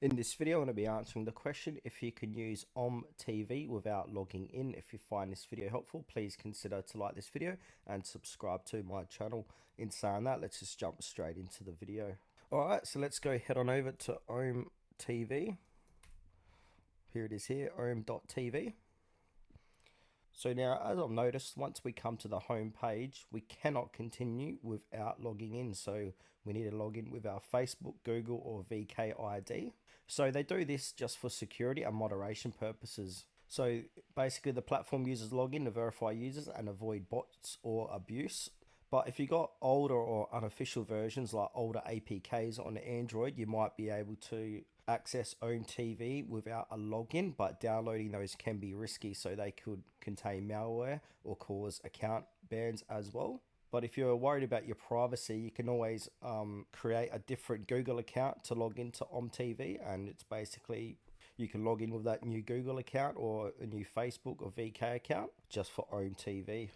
In this video, I'm going to be answering the question if you can use Ome TV without logging in. If you find this video helpful, please consider to like this video and subscribe to my channel. In saying that, let's just jump straight into the video. Alright, so let's go head on over to Ome TV. Here it is here, ome.tv. So now, as I've noticed, once we come to the home page, we cannot continue without logging in. So we need to log in with our Facebook, Google, or VK ID. So they do this just for security and moderation purposes. So basically, the platform uses login to verify users and avoid bots or abuse. But if you got older or unofficial versions like older APKs on Android, you might be able to access Ome TV without a login, but downloading those can be risky, so they could contain malware or cause account bans as well. But if you're worried about your privacy, you can always create a different Google account to log into Ome TV, and it's basically you can log in with that new Google account or a new Facebook or VK account just for Ome TV.